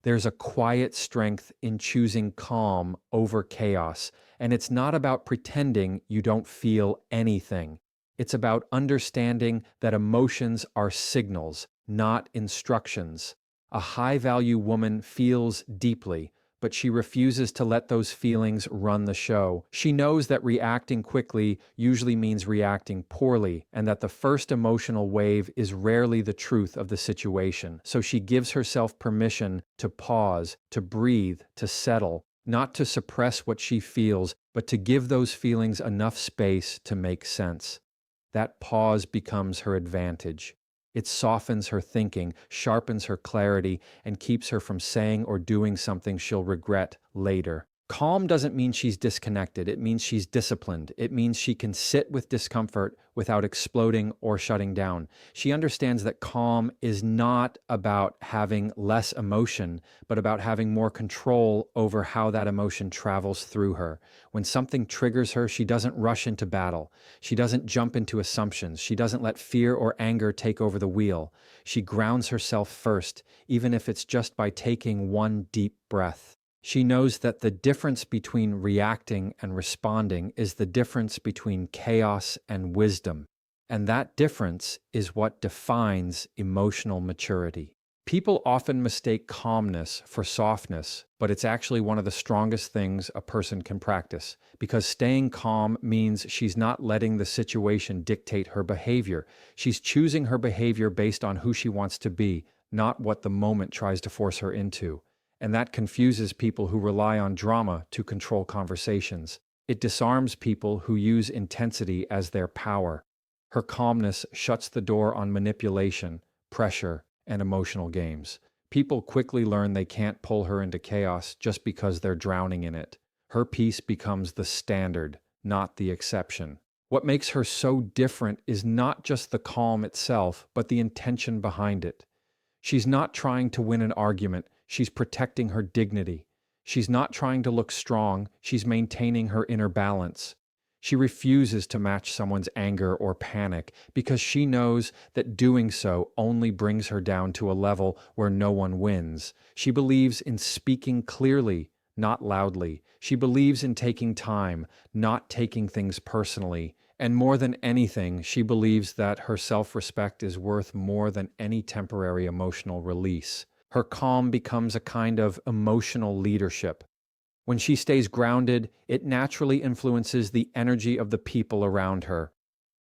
There's a quiet strength in choosing calm over chaos, and it's not about pretending you don't feel anything. It's about understanding that emotions are signals, not instructions. A high value woman feels deeply, but she refuses to let those feelings run the show. She knows that reacting quickly usually means reacting poorly, and that the first emotional wave is rarely the truth of the situation. So she gives herself permission to pause, to breathe, to settle, not to suppress what she feels, but to give those feelings enough space to make sense. That pause becomes her advantage. It softens her thinking, sharpens her clarity, and keeps her from saying or doing something she'll regret later. Calm doesn't mean she's disconnected. It means she's disciplined. It means she can sit with discomfort without exploding or shutting down. She understands that calm is not about having less emotion, but about having more control over how that emotion travels through her. When something triggers her, she doesn't rush into battle. She doesn't jump into assumptions. She doesn't let fear or anger take over the wheel. She grounds herself first, even if it's just by taking one deep breath. She knows that the difference between reacting and responding is the difference between chaos and wisdom, and that difference is what defines emotional maturity. People often mistake calmness for softness, but it's actually one of the strongest things a person can practice, because staying calm means she's not letting the situation dictate her behavior. She's choosing her behavior based on who she wants to be, not what the moment tries to force her into. And that confuses people who rely on drama to control conversations. It disarms people who use intensity as their power. Her calmness shuts the door on manipulation, pressure, and emotional games. People quickly learn they can't pull her into chaos just because they're drowning in it. Her peace becomes the standard, not the exception. What makes her so different is not just the calm itself, but the intention behind it. She's not trying to win an argument, she's protecting her dignity. She's not trying to look strong, she's maintaining her inner balance. She refuses to match someone's anger or panic because she knows that doing so only brings her down to a level where no one wins. She believes in speaking clearly, not loudly. She believes in taking time, not taking things personally. And more than anything, she believes that her self-respect is worth more than any temporary emotional release. Her calm becomes a kind of emotional leadership. When she stays grounded, it naturally influences the energy of the people around her.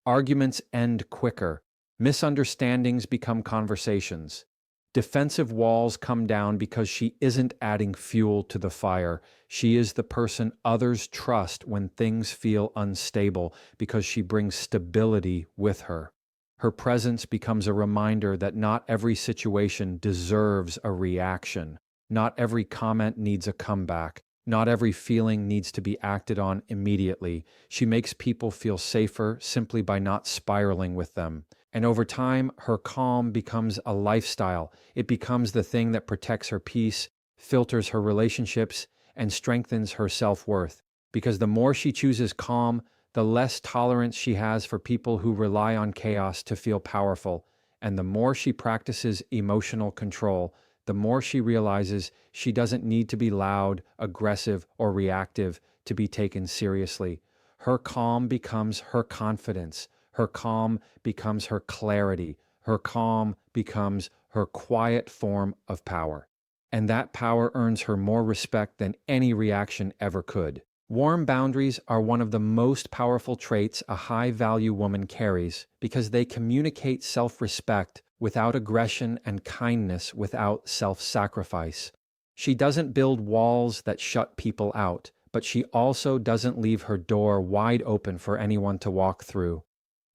Arguments end quicker. Misunderstandings become conversations. Defensive walls come down because she isn't adding fuel to the fire. She is the person others trust when things feel unstable because she brings stability with her. Her presence becomes a reminder that not every situation deserves a reaction. Not every comment needs a comeback. Not every feeling needs to be acted on immediately. She makes people feel safer simply by not spiraling with them. And over time, her calm becomes a lifestyle. It becomes the thing that protects her peace, filters her relationships, and strengthens her self-worth. Because the more she chooses calm, the less tolerance she has for people who rely on chaos to feel powerful. And the more she practices emotional control, the more she realizes she doesn't need to be loud, aggressive, or reactive to be taken seriously. Her calm becomes her confidence. Her calm becomes her clarity. Her calm becomes her quiet form of power. And that power earns her more respect than any reaction ever could. Warm boundaries are one of the most powerful traits a high-value woman carries because they communicate self-respect without aggression and kindness without self-sacrifice. She doesn't build walls that shut people out, but she also doesn't leave her door wide open for anyone to walk through.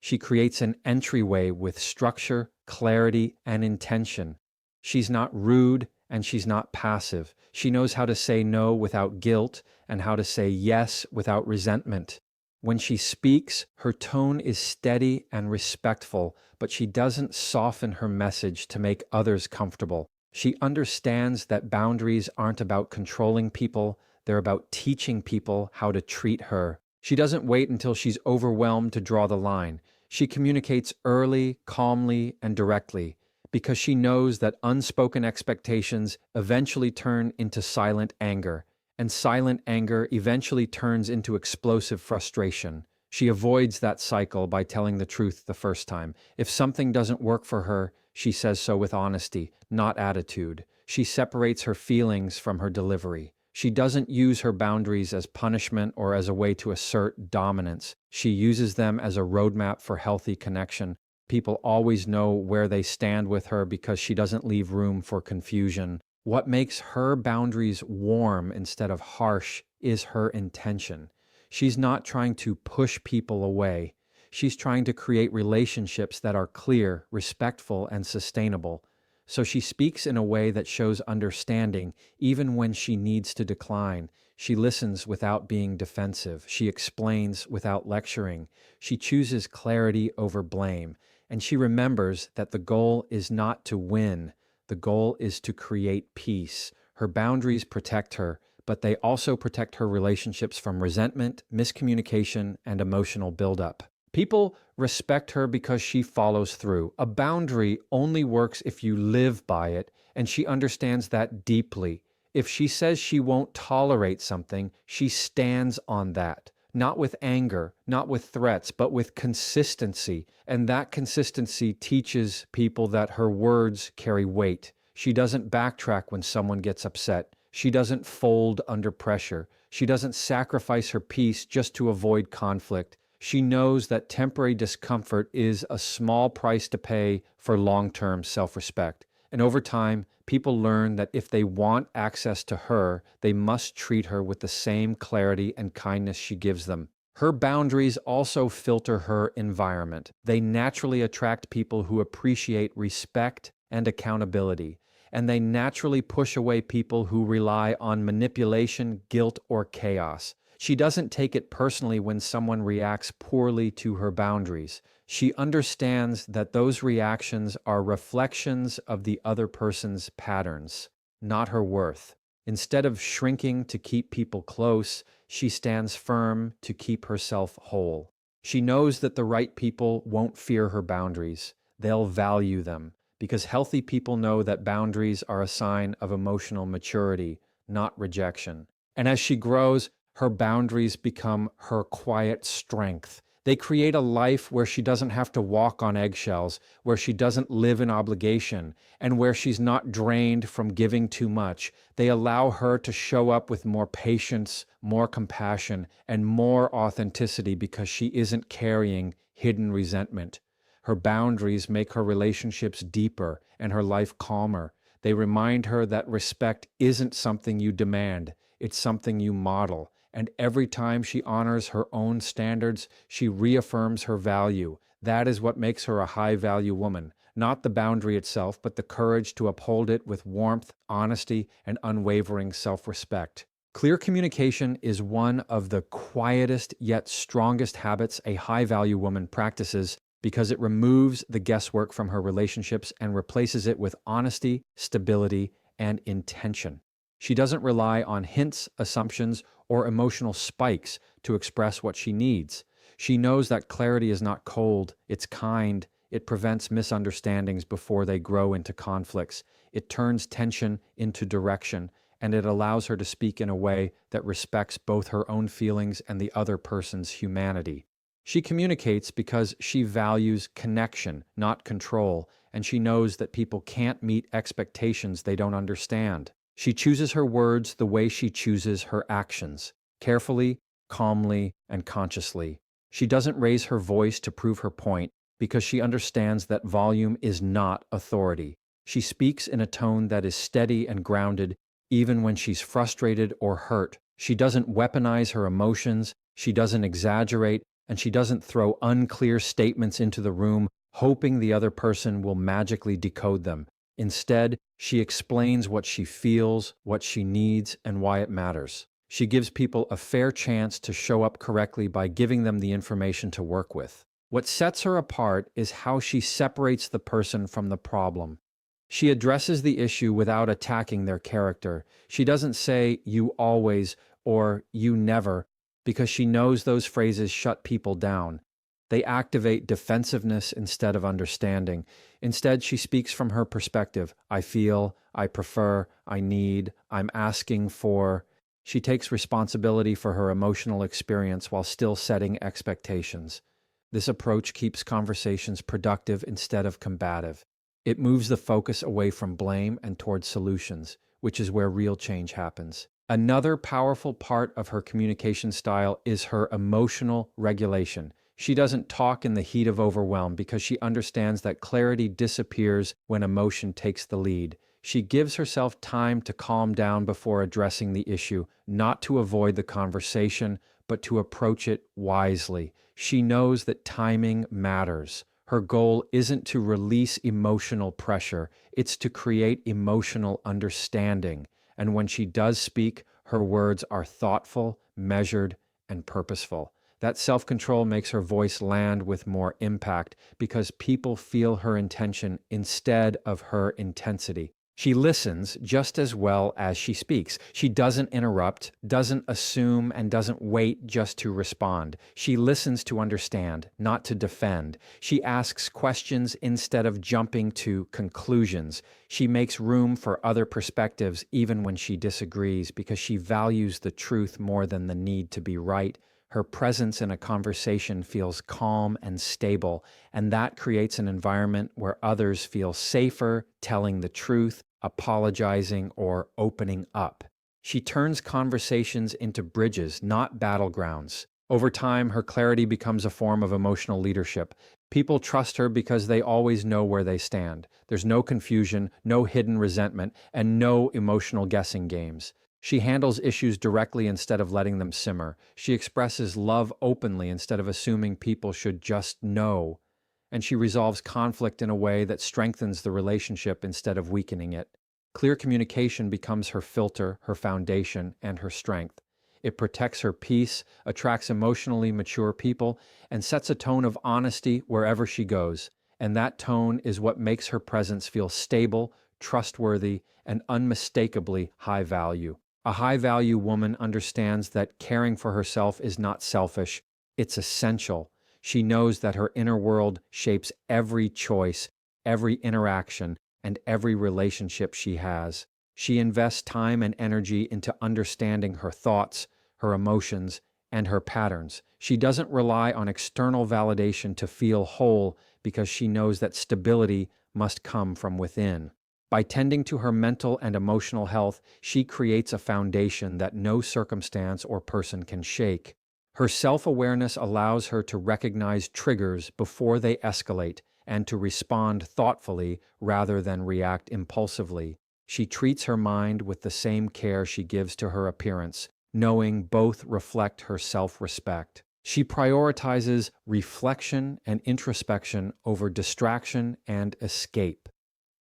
She creates an entryway with structure, clarity, and intention. She's not rude and she's not passive. She knows how to say no without guilt and how to say yes without resentment. When she speaks, her tone is steady and respectful, but she doesn't soften her message to make others comfortable. She understands that boundaries aren't about controlling people, they're about teaching people how to treat her. She doesn't wait until she's overwhelmed to draw the line. She communicates early, calmly, and directly, because she knows that unspoken expectations eventually turn into silent anger, and silent anger eventually turns into explosive frustration. She avoids that cycle by telling the truth the first time. If something doesn't work for her, she says so with honesty, not attitude. She separates her feelings from her delivery. She doesn't use her boundaries as punishment or as a way to assert dominance. She uses them as a roadmap for healthy connection. People always know where they stand with her because she doesn't leave room for confusion. What makes her boundaries warm instead of harsh is her intention. She's not trying to push people away. She's trying to create relationships that are clear, respectful, and sustainable. So she speaks in a way that shows understanding, even when she needs to decline. She listens without being defensive. She explains without lecturing. She chooses clarity over blame. And she remembers that the goal is not to win. The goal is to create peace. Her boundaries protect her, but they also protect her relationships from resentment, miscommunication, and emotional buildup. People respect her because she follows through. A boundary only works if you live by it, and she understands that deeply. If she says she won't tolerate something, she stands on that. Not with anger, not with threats, but with consistency. And that consistency teaches people that her words carry weight. She doesn't backtrack when someone gets upset. She doesn't fold under pressure. She doesn't sacrifice her peace just to avoid conflict. She knows that temporary discomfort is a small price to pay for long-term self-respect. And over time, people learn that if they want access to her, they must treat her with the same clarity and kindness she gives them. Her boundaries also filter her environment. They naturally attract people who appreciate respect and accountability, and they naturally push away people who rely on manipulation, guilt, or chaos. She doesn't take it personally when someone reacts poorly to her boundaries. She understands that those reactions are reflections of the other person's patterns, not her worth. Instead of shrinking to keep people close, she stands firm to keep herself whole. She knows that the right people won't fear her boundaries. They'll value them, because healthy people know that boundaries are a sign of emotional maturity, not rejection. And as she grows, her boundaries become her quiet strength. They create a life where she doesn't have to walk on eggshells, where she doesn't live in obligation, and where she's not drained from giving too much. They allow her to show up with more patience, more compassion, and more authenticity because she isn't carrying hidden resentment. Her boundaries make her relationships deeper and her life calmer. They remind her that respect isn't something you demand, it's something you model. And every time she honors her own standards, she reaffirms her value. That is what makes her a high-value woman. Not the boundary itself, but the courage to uphold it with warmth, honesty, and unwavering self-respect. Clear communication is one of the quietest yet strongest habits a high-value woman practices because it removes the guesswork from her relationships and replaces it with honesty, stability, and intention. She doesn't rely on hints, assumptions, or emotional spikes to express what she needs. She knows that clarity is not cold, it's kind. It prevents misunderstandings before they grow into conflicts. It turns tension into direction, and it allows her to speak in a way that respects both her own feelings and the other person's humanity. She communicates because she values connection, not control, and she knows that people can't meet expectations they don't understand. She chooses her words the way she chooses her actions, carefully, calmly, and consciously. She doesn't raise her voice to prove her point because she understands that volume is not authority. She speaks in a tone that is steady and grounded, even when she's frustrated or hurt. She doesn't weaponize her emotions, she doesn't exaggerate, and she doesn't throw unclear statements into the room, hoping the other person will magically decode them. Instead, she explains what she feels, what she needs, and why it matters. She gives people a fair chance to show up correctly by giving them the information to work with. What sets her apart is how she separates the person from the problem. She addresses the issue without attacking their character. She doesn't say, "you always," or "you never," because she knows those phrases shut people down. They activate defensiveness instead of understanding. Instead, she speaks from her perspective. I feel, I prefer, I need, I'm asking for. She takes responsibility for her emotional experience while still setting expectations. This approach keeps conversations productive instead of combative. It moves the focus away from blame and towards solutions, which is where real change happens. Another powerful part of her communication style is her emotional regulation. She doesn't talk in the heat of overwhelm because she understands that clarity disappears when emotion takes the lead. She gives herself time to calm down before addressing the issue, not to avoid the conversation, but to approach it wisely. She knows that timing matters. Her goal isn't to release emotional pressure, it's to create emotional understanding. And when she does speak, her words are thoughtful, measured, and purposeful. That self-control makes her voice land with more impact because people feel her intention instead of her intensity. She listens just as well as she speaks. She doesn't interrupt, doesn't assume, and doesn't wait just to respond. She listens to understand, not to defend. She asks questions instead of jumping to conclusions. She makes room for other perspectives even when she disagrees because she values the truth more than the need to be right. Her presence in a conversation feels calm and stable, and that creates an environment where others feel safer telling the truth, apologizing, or opening up. She turns conversations into bridges, not battlegrounds. Over time, her clarity becomes a form of emotional leadership. People trust her because they always know where they stand. There's no confusion, no hidden resentment, and no emotional guessing games. She handles issues directly instead of letting them simmer. She expresses love openly instead of assuming people should just know. And she resolves conflict in a way that strengthens the relationship instead of weakening it. Clear communication becomes her filter, her foundation, and her strength. It protects her peace, attracts emotionally mature people, and sets a tone of honesty wherever she goes. And that tone is what makes her presence feel stable, trustworthy, and unmistakably high value. A high-value woman understands that caring for herself is not selfish, it's essential. She knows that her inner world shapes every choice, every interaction, and every relationship she has. She invests time and energy into understanding her thoughts, her emotions, and her patterns. She doesn't rely on external validation to feel whole because she knows that stability must come from within. By tending to her mental and emotional health, she creates a foundation that no circumstance or person can shake. Her self-awareness allows her to recognize triggers before they escalate and to respond thoughtfully rather than react impulsively. She treats her mind with the same care she gives to her appearance, knowing both reflect her self-respect. She prioritizes reflection and introspection over distraction and escape.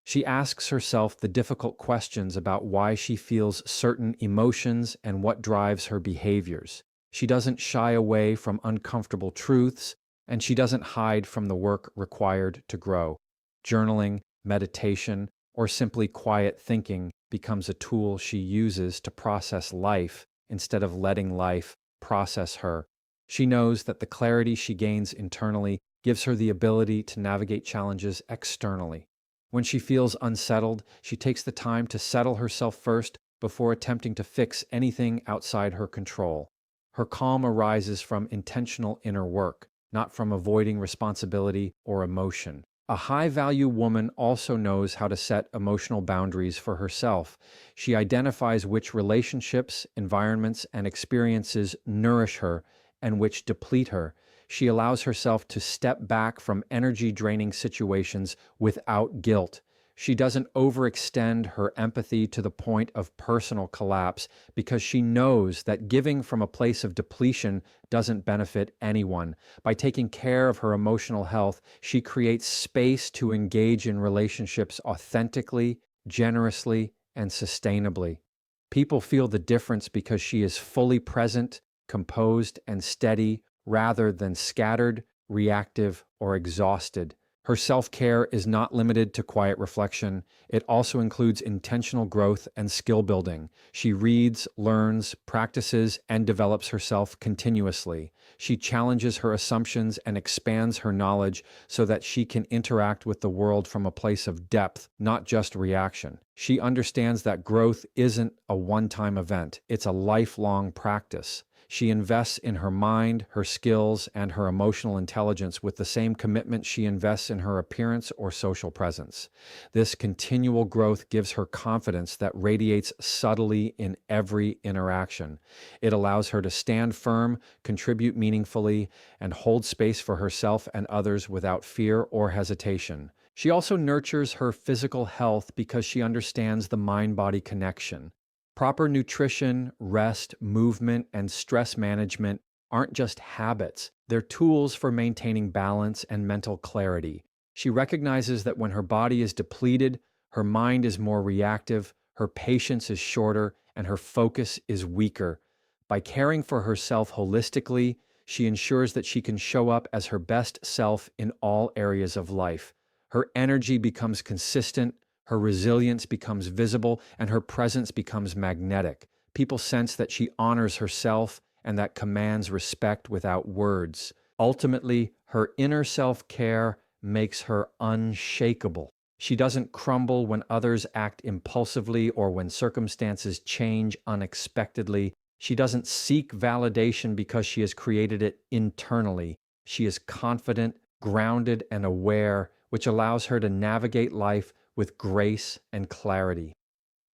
She asks herself the difficult questions about why she feels certain emotions and what drives her behaviors. She doesn't shy away from uncomfortable truths, and she doesn't hide from the work required to grow. Journaling, meditation, or simply quiet thinking becomes a tool she uses to process life instead of letting life process her. She knows that the clarity she gains internally gives her the ability to navigate challenges externally. When she feels unsettled, she takes the time to settle herself first before attempting to fix anything outside her control. Her calm arises from intentional inner work, not from avoiding responsibility or emotion. A high-value woman also knows how to set emotional boundaries for herself. She identifies which relationships, environments, and experiences nourish her and which deplete her. She allows herself to step back from energy-draining situations without guilt. She doesn't overextend her empathy to the point of personal collapse because she knows that giving from a place of depletion doesn't benefit anyone. By taking care of her emotional health, she creates space to engage in relationships authentically, generously, and sustainably. People feel the difference because she is fully present, composed, and steady rather than scattered, reactive, or exhausted. Her self-care is not limited to quiet reflection. It also includes intentional growth and skill building. She reads, learns, practices, and develops herself continuously. She challenges her assumptions and expands her knowledge so that she can interact with the world from a place of depth, not just reaction. She understands that growth isn't a one-time event. It's a lifelong practice. She invests in her mind, her skills, and her emotional intelligence with the same commitment she invests in her appearance or social presence. This continual growth gives her confidence that radiates subtly in every interaction. It allows her to stand firm, contribute meaningfully, and hold space for herself and others without fear or hesitation. She also nurtures her physical health because she understands the mind-body connection. Proper nutrition, rest, movement, and stress management aren't just habits, they're tools for maintaining balance and mental clarity. She recognizes that when her body is depleted, her mind is more reactive, her patience is shorter, and her focus is weaker. By caring for herself holistically, she ensures that she can show up as her best self in all areas of life. Her energy becomes consistent, her resilience becomes visible, and her presence becomes magnetic. People sense that she honors herself and that commands respect without words. Ultimately, her inner self-care makes her unshakable. She doesn't crumble when others act impulsively or when circumstances change unexpectedly. She doesn't seek validation because she has created it internally. She is confident, grounded, and aware, which allows her to navigate life with grace and clarity.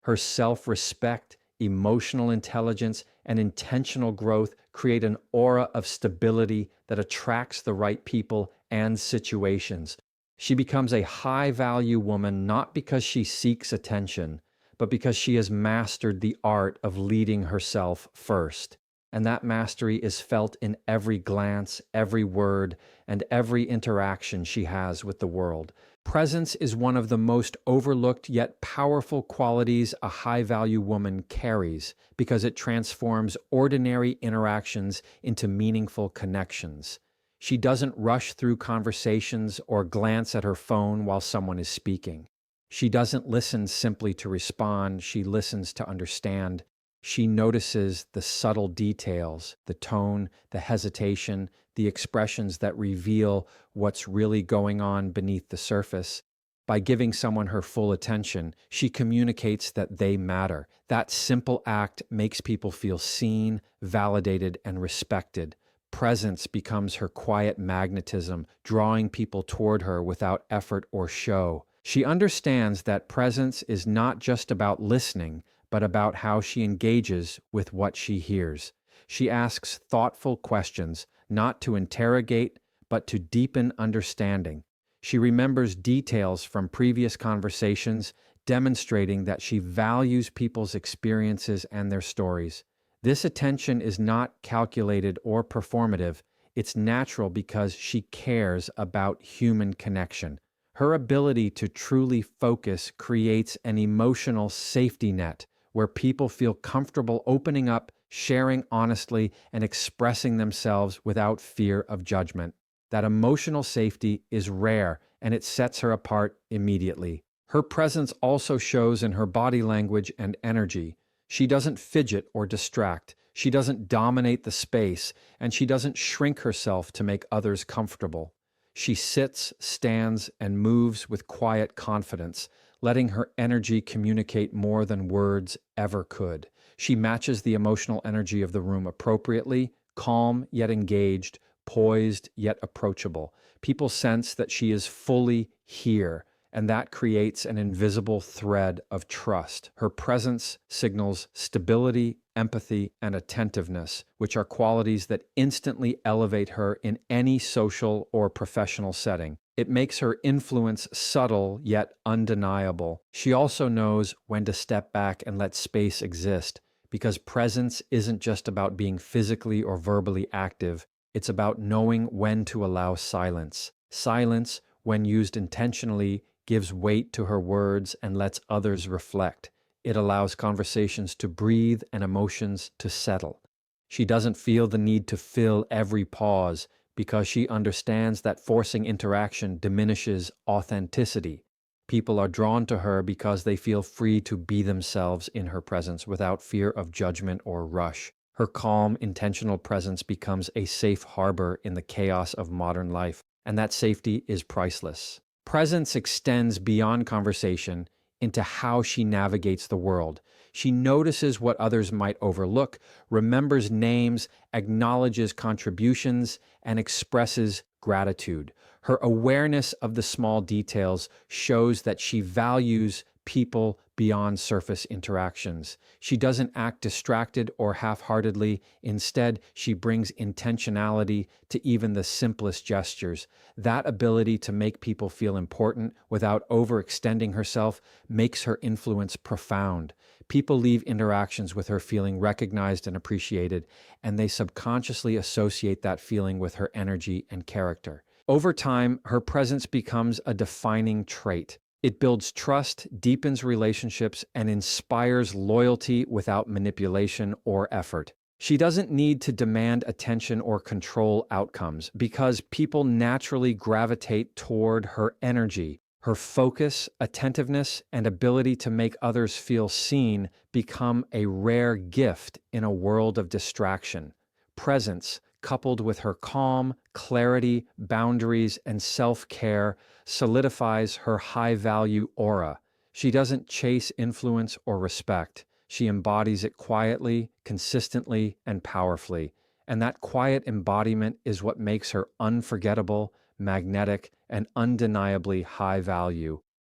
Her self-respect, emotional intelligence, and intentional growth create an aura of stability that attracts the right people and situations. She becomes a high-value woman not because she seeks attention, but because she has mastered the art of leading herself first. And that mastery is felt in every glance, every word, and every interaction she has with the world. Presence is one of the most overlooked yet powerful qualities a high-value woman carries because it transforms ordinary interactions into meaningful connections. She doesn't rush through conversations or glance at her phone while someone is speaking. She doesn't listen simply to respond, she listens to understand. She notices the subtle details, the tone, the hesitation, the expressions that reveal what's really going on beneath the surface. By giving someone her full attention, she communicates that they matter. That simple act makes people feel seen, validated, and respected. Presence becomes her quiet magnetism, drawing people toward her without effort or show. She understands that presence is not just about listening, but about how she engages with what she hears. She asks thoughtful questions, not to interrogate, but to deepen understanding. She remembers details from previous conversations, demonstrating that she values people's experiences and their stories. This attention is not calculated or performative. It's natural because she cares about human connection. Her ability to truly focus creates an emotional safety net where people feel comfortable opening up, sharing honestly, and expressing themselves without fear of judgment. That emotional safety is rare, and it sets her apart immediately. Her presence also shows in her body language and energy. She doesn't fidget or distract. She doesn't dominate the space, and she doesn't shrink herself to make others comfortable. She sits, stands, and moves with quiet confidence, letting her energy communicate more than words ever could. She matches the emotional energy of the room appropriately, calm yet engaged, poised yet approachable. People sense that she is fully here, and that creates an invisible thread of trust. Her presence signals stability, empathy, and attentiveness, which are qualities that instantly elevate her in any social or professional setting. It makes her influence subtle yet undeniable. She also knows when to step back and let space exist, because presence isn't just about being physically or verbally active. It's about knowing when to allow silence. Silence, when used intentionally, gives weight to her words and lets others reflect. It allows conversations to breathe and emotions to settle. She doesn't feel the need to fill every pause, because she understands that forcing interaction diminishes authenticity. People are drawn to her because they feel free to be themselves in her presence without fear of judgment or rush. Her calm, intentional presence becomes a safe harbor in the chaos of modern life, and that safety is priceless. Presence extends beyond conversation into how she navigates the world. She notices what others might overlook, remembers names, acknowledges contributions, and expresses gratitude. Her awareness of the small details shows that she values people beyond surface interactions. She doesn't act distracted or half heartedly. Instead, she brings intentionality to even the simplest gestures. That ability to make people feel important without overextending herself makes her influence profound. People leave interactions with her feeling recognized and appreciated, and they subconsciously associate that feeling with her energy and character. Over time, her presence becomes a defining trait. It builds trust, deepens relationships, and inspires loyalty without manipulation or effort. She doesn't need to demand attention or control outcomes because people naturally gravitate toward her energy. Her focus, attentiveness, and ability to make others feel seen become a rare gift in a world of distraction. Presence, coupled with her calm, clarity, boundaries, and self-care, solidifies her high-value aura. She doesn't chase influence or respect. She embodies it quietly, consistently, and powerfully. And that quiet embodiment is what makes her unforgettable, magnetic, and undeniably high value.